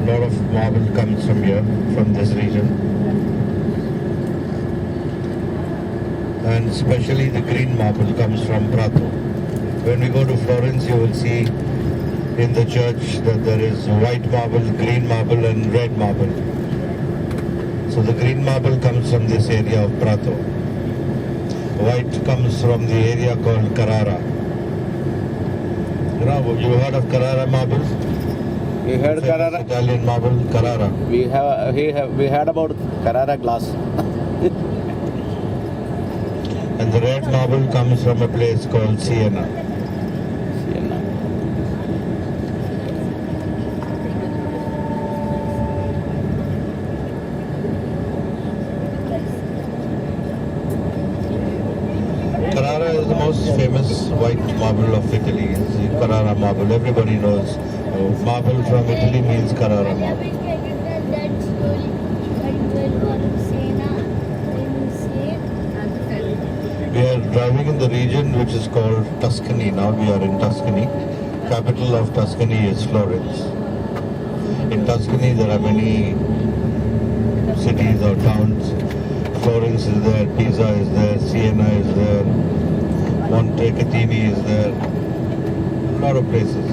lot of marble comes from here, from this region. And especially the green marble comes from Prato. When we go to Florence, you will see in the church that there is white marble, green marble and red marble. So the green marble comes from this area of Prato. White comes from the area called Carrara. You heard of Carrara marble? We heard Carrara. Italian marble, Carrara. We heard about Carrara glass. And the red marble comes from a place called Siena. Carrara is the most famous white marble of Italy. It's the Carrara marble. Everybody knows marble from Italy means Carrara marble. We are driving in the region which is called Tuscany. Now we are in Tuscany. Capital of Tuscany is Florence. In Tuscany there are many cities or towns. Florence is there, Pisa is there, Siena is there, Montecatini is there. A lot of places.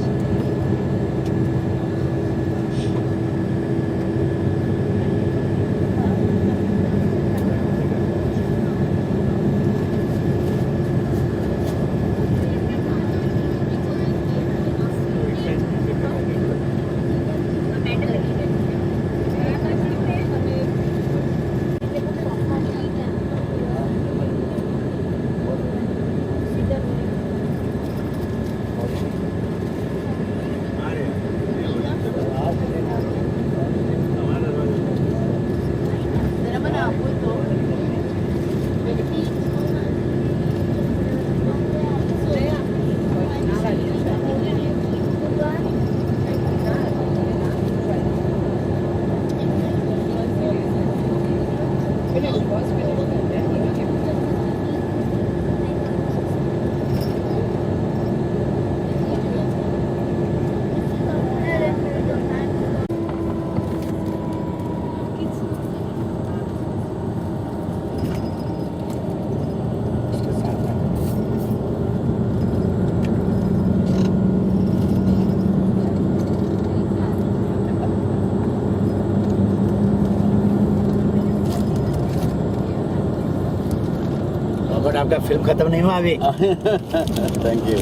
But आपका film खत्म नहीं हुआ अभी Thank you.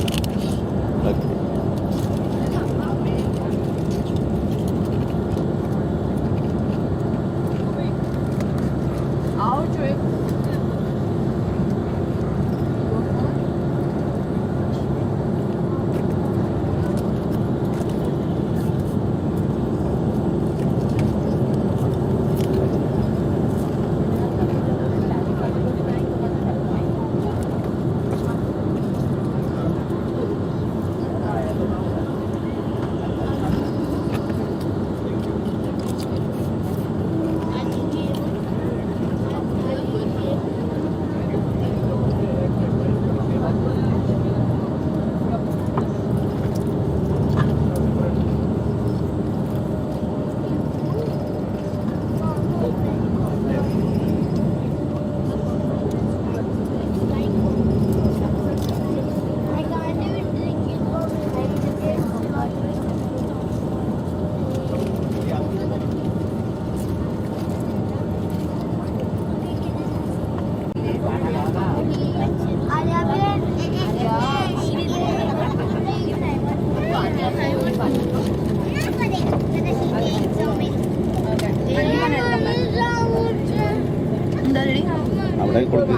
അവിടെ കൊടുക്കും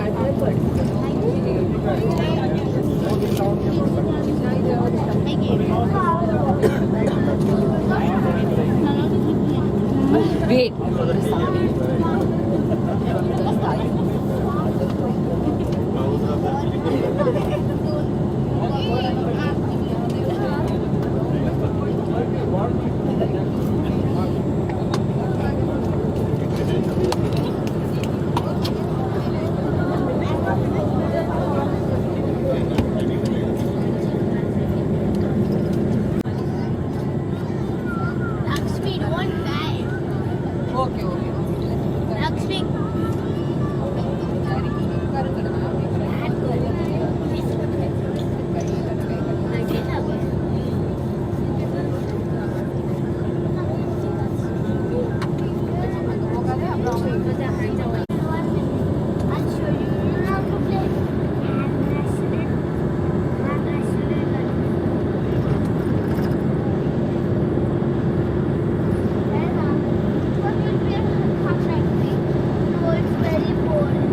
Wait. Okay, okay. Next week. I'll show you. You know how to play. No, it's very boring.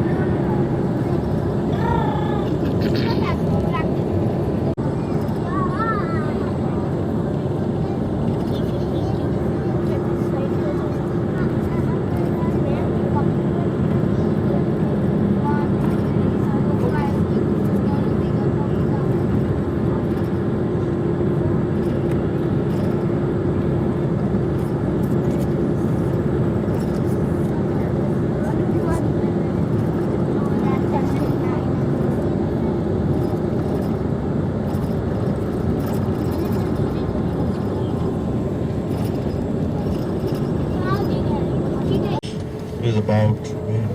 It is about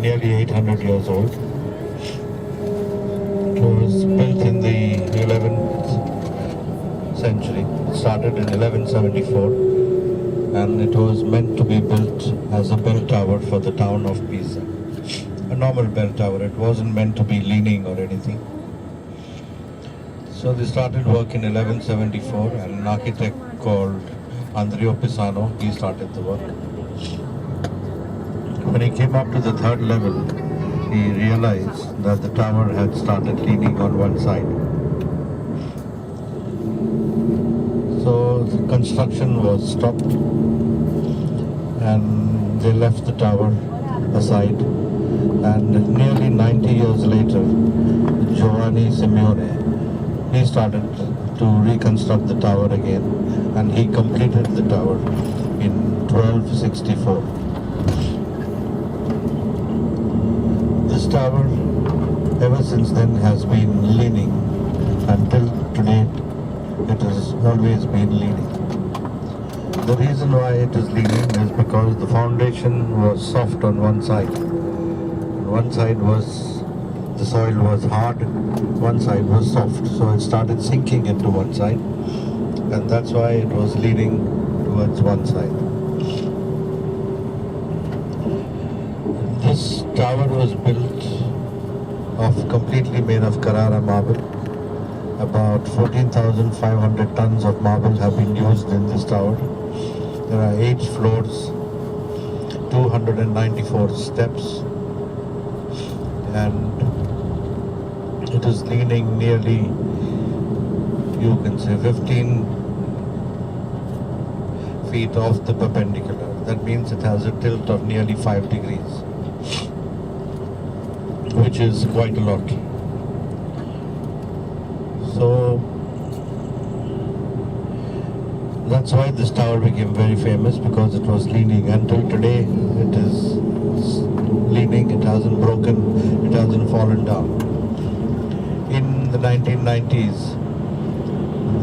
nearly 800 years old. It was built in the 11th century. It started in 1174 and it was meant to be built as a bell tower for the town of Pisa. A normal bell tower. It wasn't meant to be leaning or anything. So they started work in 1174 and an architect called Andrea Pisano, he started the work. When he came up to the third level, he realized that the tower had started leaning on one side. So the construction was stopped and they left the tower aside. And nearly 90 years later, Giovanni Simeone, he started to reconstruct the tower again and he completed the tower in 1264. This tower, ever since then, has been leaning. Until today, it has always been leaning. The reason why it is leaning is because the foundation was soft on one side. One side was, the soil was hard, one side was soft. So it started sinking into one side, and that's why it was leaning towards one side. This tower was built completely made of Carrara marble. About 14,500 tons of marble have been used in this tower. There are 8 floors, 294 steps, and it is leaning nearly, you can say, 15 feet off the perpendicular. That means it has a tilt of nearly 5 degrees, which is quite a lot. So that's why this tower became very famous, because it was leaning. Until today it is leaning, it hasn't broken, it hasn't fallen down. In the 1990s,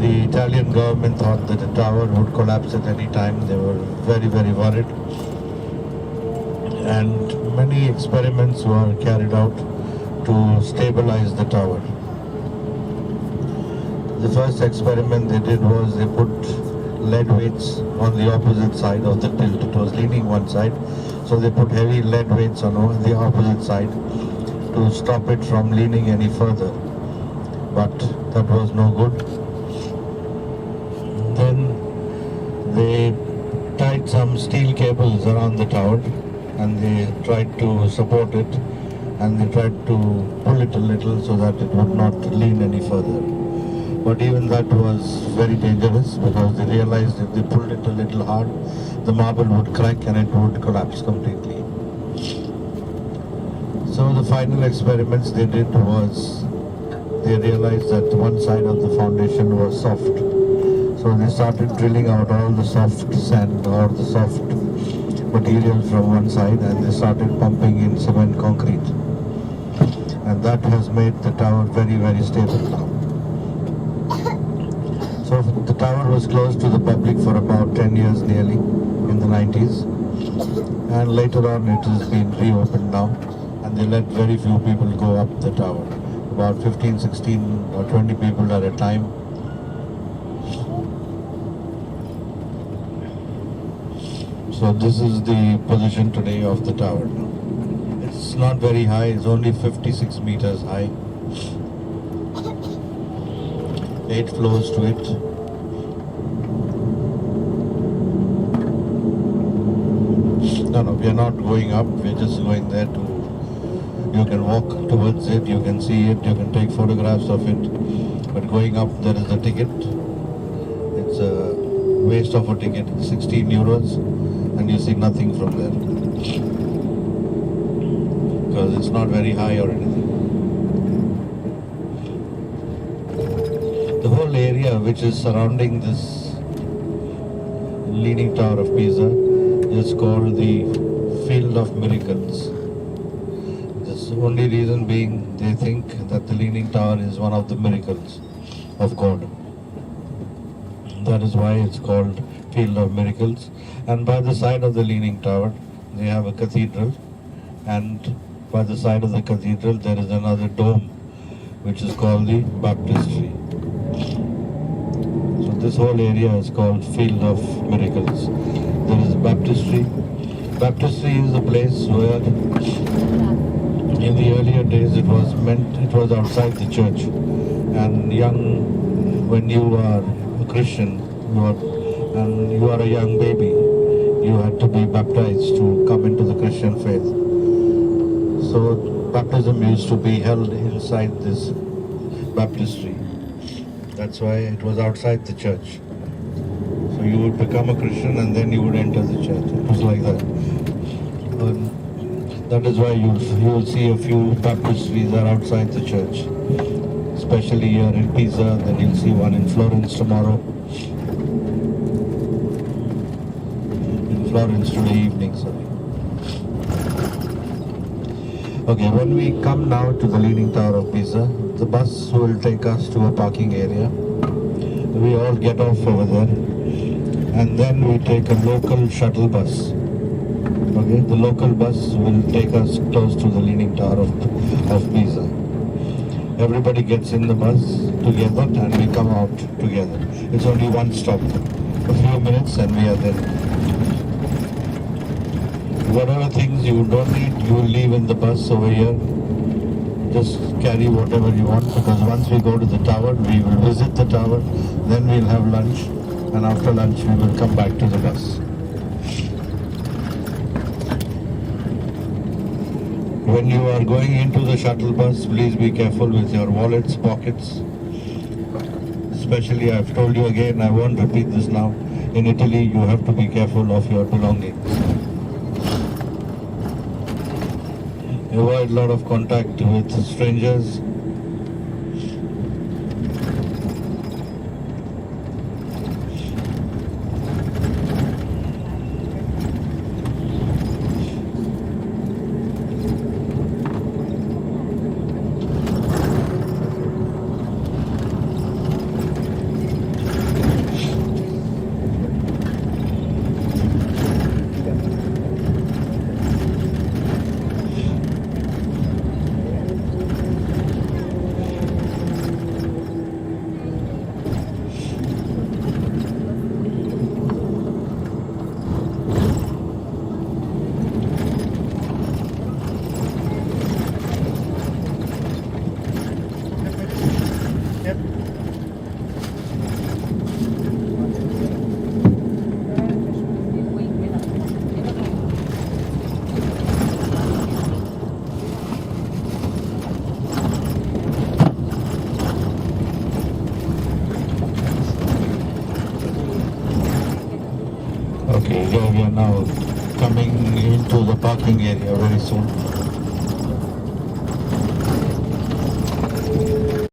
the Italian government thought that the tower would collapse at any time. They were very, very worried. And many experiments were carried out to stabilize the tower. The first experiment they did was they put lead weights on the opposite side of the tilt. It was leaning one side, so they put heavy lead weights on the opposite side to stop it from leaning any further. But that was no good. Then they tied some steel cables around the tower and they tried to support it, and they tried to pull it a little so that it would not lean any further. But even that was very dangerous, because they realized if they pulled it a little hard, the marble would crack and it would collapse completely. So the final experiments they did was, they realized that one side of the foundation was soft. So they started drilling out all the soft sand or the soft material from one side, and they started pumping in cement concrete. And that has made the tower very, very stable now. So the tower was closed to the public for about 10 years nearly, in the 90s. and later on it has been reopened now, and they let very few people go up the tower. About 15, 16 or 20 people at a time. So this is the position today of the tower. It's not very high, it's only 56 meters high. 8 floors to it. No, we are not going up, we're just going there to, you can walk towards it, you can see it, you can take photographs of it. But going up, there is a ticket. It's a waste of a ticket, 16 euros, and you see nothing from there. Because it's not very high or anything. The whole area which is surrounding this Leaning Tower of Pisa is called the Field of Miracles. The only reason being they think that the Leaning Tower is one of the miracles of God. That is why it's called Field of Miracles. And by the side of the Leaning Tower, they have a cathedral, and by the side of the cathedral there is another dome which is called the baptistry. So this whole area is called Field of Miracles. There is baptistry. Baptistry is a place where in the earlier days it was outside the church, and when you are a Christian, and you are a young baby, you had to be baptized to come into the Christian faith. So baptism used to be held inside this baptistry. That's why it was outside the church. So you would become a Christian and then you would enter the church. It was like that. That is why you will see a few baptistries are outside the church. Especially here in Pisa, then you'll see one in Florence tomorrow. In Florence today evening, sorry. Okay, when we come now to the Leaning Tower of Pisa, the bus will take us to a parking area. We all get off over there, and then we take a local shuttle bus. Okay, the local bus will take us close to the Leaning Tower of Pisa. Everybody gets in the bus together and we come out together. It's only one stop, a few minutes and we are there. Whatever things you don't need, you will leave in the bus over here. Just carry whatever you want, because once we go to the tower, we will visit the tower, then we'll have lunch, and after lunch we will come back to the bus. When you are going into the shuttle bus, please be careful with your wallets, pockets. Especially, I've told you again, I won't repeat this now. In Italy, you have to be careful of your belongings. Avoid a lot of contact with strangers. Okay, here we are now coming into the parking area very soon.